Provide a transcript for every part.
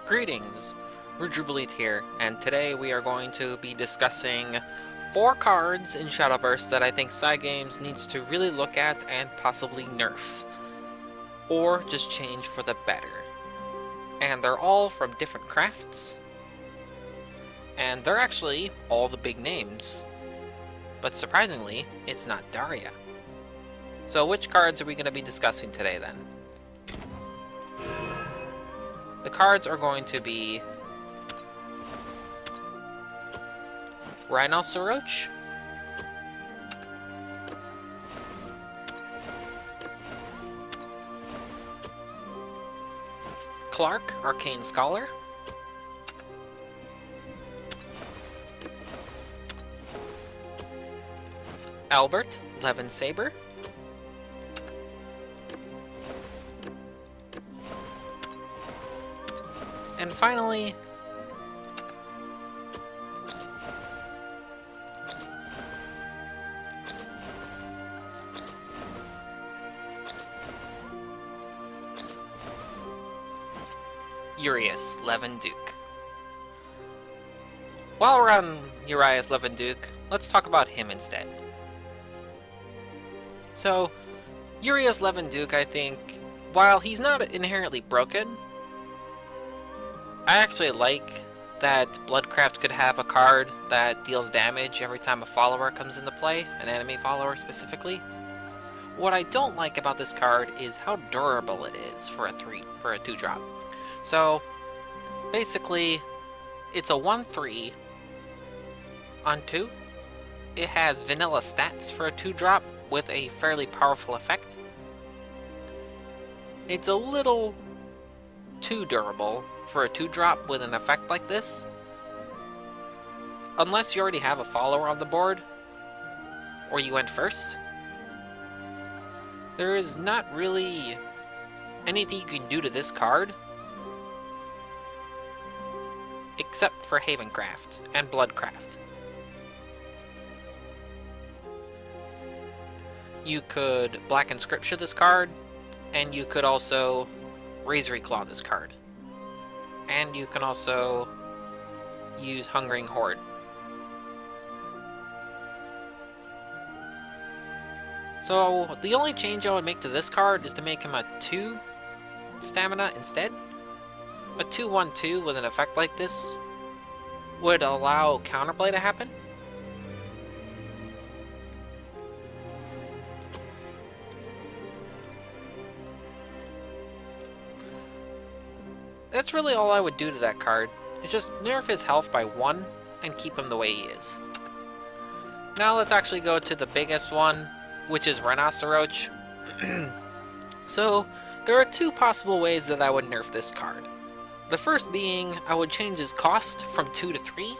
Greetings, Rubellite here, and today we are going to be discussing 4 cards in Shadowverse that I think Cygames needs to really look at and possibly nerf, or just change for the better. And they're all from different crafts, and they're actually all the big names. But surprisingly, it's not Daria. So which cards are we going to be discussing today then? The cards are going to be Rhinoceroach, Clarke, Arcane Scholar, Albert, Levin, Saber, and finally, Yurius, Levin, Duke. While we're on Yurius, Levin, Duke, let's talk about him instead. So, Yurius, Levin, Duke, I think, while he's not inherently broken, I actually like that Bloodcraft could have a card that deals damage every time a follower comes into play, an enemy follower specifically. What I don't like about this card is how durable it is for a 2-drop. So, basically, it's a 1/3 on 2. It has vanilla stats for a 2-drop with a fairly powerful effect. It's a little too durable for a 2-drop with an effect like this. Unless you already have a follower on the board, or you went first, there is not really anything you can do to this card except for Havencraft and Bloodcraft. You could Black Inscription this card, and you could also Razor Claw this card. And you can also use Hungering Horde. So the only change I would make to this card is to make him a 2 stamina instead. A 2/1/2 with an effect like this would allow counterplay to happen. That's really all I would do to that card. It's just nerf his health by 1 and keep him the way he is. Now let's actually go to the biggest one, which is Rhinoceroach. So there are 2 possible ways that I would nerf this card. The first being, I would change his cost from 2 to 3.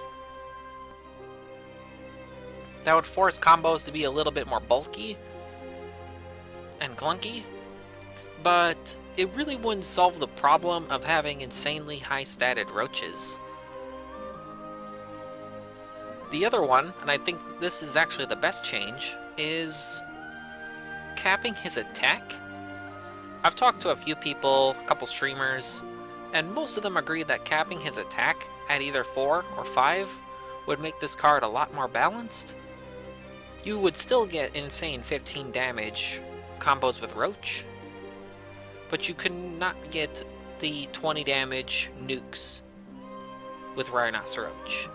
That would force combos to be a little bit more bulky and clunky, but it really wouldn't solve the problem of having insanely high-statted roaches. The other one, and I think this is actually the best change, is capping his attack. I've talked to a few people, a couple streamers, and most of them agree that capping his attack at either 4 or 5 would make this card a lot more balanced. You would still get insane 15 damage combos with Roach, but you could not get the 20 damage nukes with Rhinoceroach.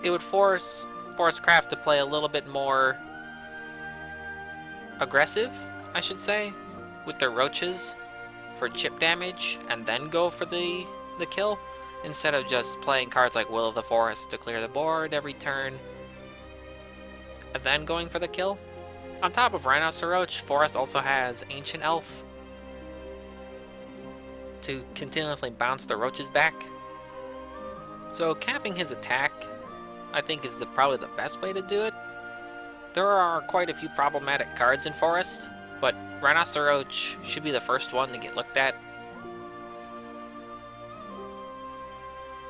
It would force Craft to play a little bit more aggressive, I should say, with their Roaches for chip damage and then go for the kill, instead of just playing cards like Will of the Forest to clear the board every turn and then going for the kill. On top of Rhinoceroach, Forest also has Ancient Elf to continuously bounce the roaches back. So capping his attack, I think, is probably the best way to do it. There are quite a few problematic cards in Forest, but Rhinoceroach should be the first one to get looked at.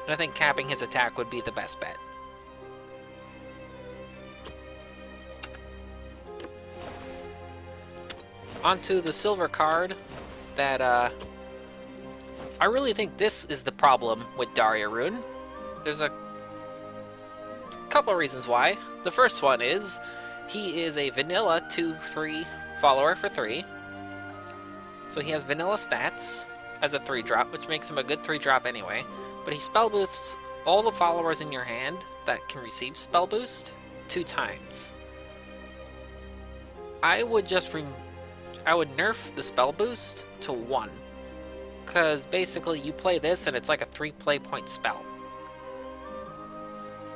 And I think capping his attack would be the best bet. Onto the silver card that I really think this is the problem with Daria Rune. There's a couple of reasons why. The first one is he is a vanilla 2/3 follower for 3. So he has vanilla stats as a 3-drop, which makes him a good 3-drop anyway. But he spell boosts all the followers in your hand that can receive spell boost 2 times. I would nerf the spell boost to 1. Because basically you play this and it's like a 3 play point spell.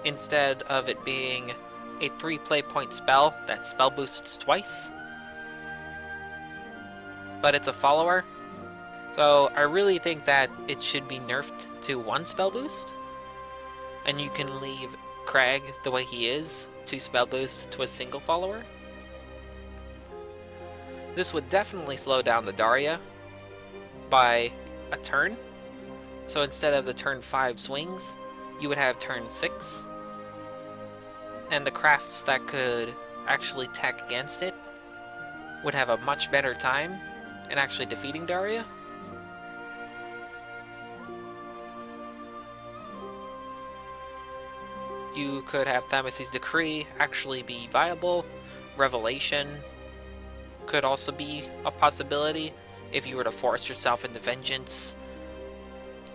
Instead of it being a 3 play point spell that spell boosts twice. But it's a follower. So I really think that it should be nerfed to 1 spell boost. And you can leave Clarke the way he is, 2 spell boost to a single follower. This would definitely slow down the Daria by a turn. So instead of the turn 5 swings, you would have turn 6. And the crafts that could actually tech against it would have a much better time in actually defeating Daria. You could have Thaumas's Decree actually be viable. Revelation could also be a possibility if you were to force yourself into vengeance.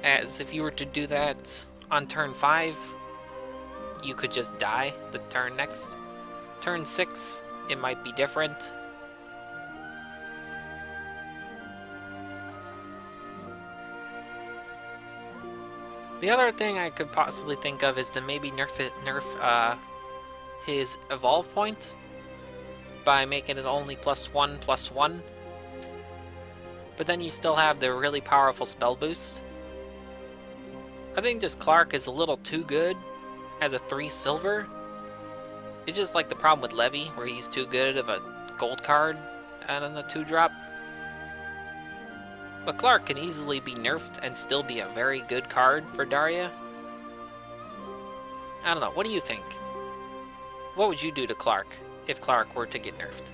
As if you were to do that on turn 5, you could just die the turn next. Turn 6, it might be different. The other thing I could possibly think of is to maybe nerf his evolve point by making it only +1/+1. But then you still have the really powerful spell boost. I think just Clarke is a little too good as a 3 silver. It's just like the problem with Levin, where he's too good of a gold card and on a 2-drop. But Clarke can easily be nerfed and still be a very good card for Daria. I don't know, what do you think? What would you do to Clarke if Clarke were to get nerfed?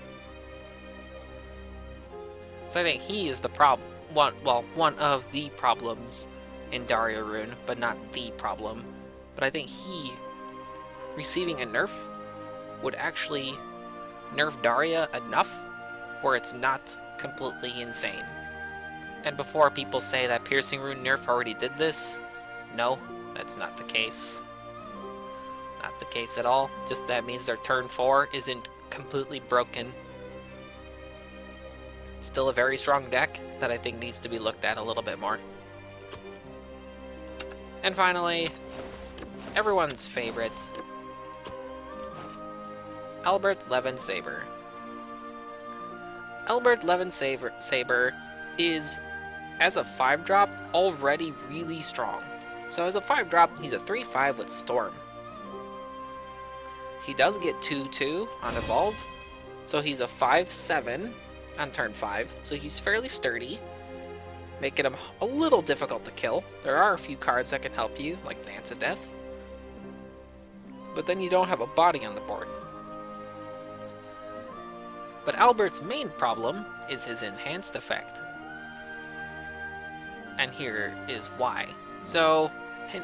So I think he is the problem. One of the problems in Daria Rune, but not the problem. But I think he receiving a nerf would actually nerf Daria enough where it's not completely insane. And before people say that Piercing Rune nerf already did this, no, that's not the case. Not the case at all. Just that means their turn 4 isn't completely broken. Still a very strong deck that I think needs to be looked at a little bit more. And finally, everyone's favorite, Albert Levin Saber. Albert Levin Saber is, as a 5-drop, already really strong. So as a 5-drop, he's a 3/5 with Storm. He does get 2/2 on Evolve, so he's a 5/7 on turn 5, so he's fairly sturdy, making him a little difficult to kill. There are a few cards that can help you, like Dance of Death, but then you don't have a body on the board. But Albert's main problem is his enhanced effect. And here is why. So,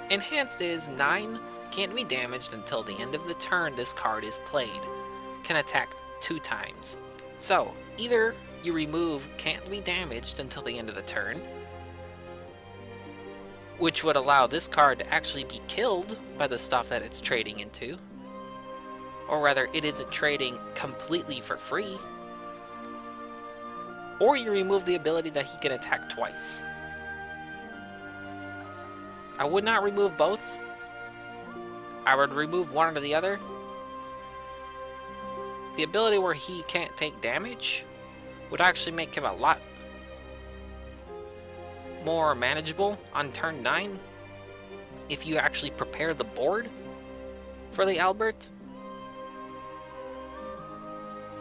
enhanced is 9, can't be damaged until the end of the turn this card is played. Can attack 2 times. So, either you remove can't be damaged until the end of the turn, which would allow this card to actually be killed by the stuff that it's trading into, or rather it isn't trading completely for free, or you remove the ability that he can attack twice. I would not remove both. I would remove one or the other. The ability where he can't take damage would actually make him a lot more manageable on turn 9 if you actually prepare the board for the Albert.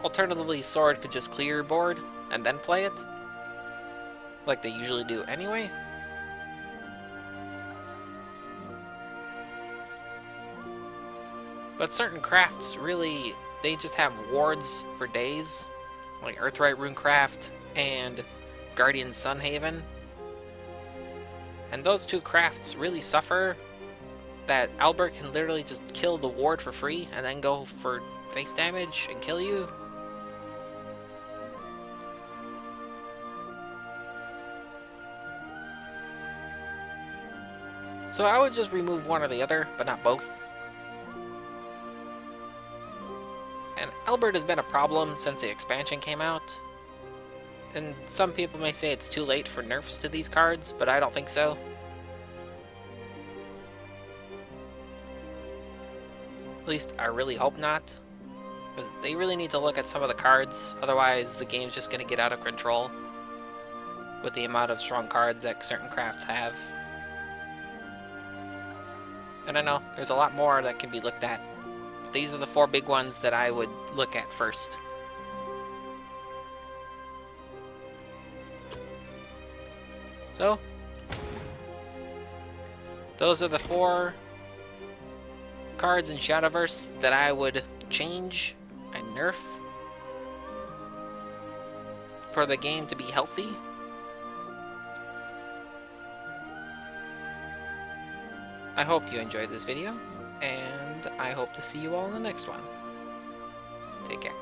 Alternatively, Sword could just clear your board and then play it, like they usually do anyway. But certain crafts really, they just have wards for days, like Earthright Runecraft and Guardian Sunhaven. and those two crafts really suffer, that Albert can literally just kill the ward for free and then go for face damage and kill you. So I would just remove one or the other, but not both. And Albert has been a problem since the expansion came out. And some people may say it's too late for nerfs to these cards, but I don't think so. At least I really hope not. Because they really need to look at some of the cards, otherwise the game's just going to get out of control with the amount of strong cards that certain crafts have. And I know, there's a lot more that can be looked at. But these are the 4 big ones that I would look at first. So, those are the 4 cards in Shadowverse that I would change and nerf for the game to be healthy. I hope you enjoyed this video, and I hope to see you all in the next one. Take care.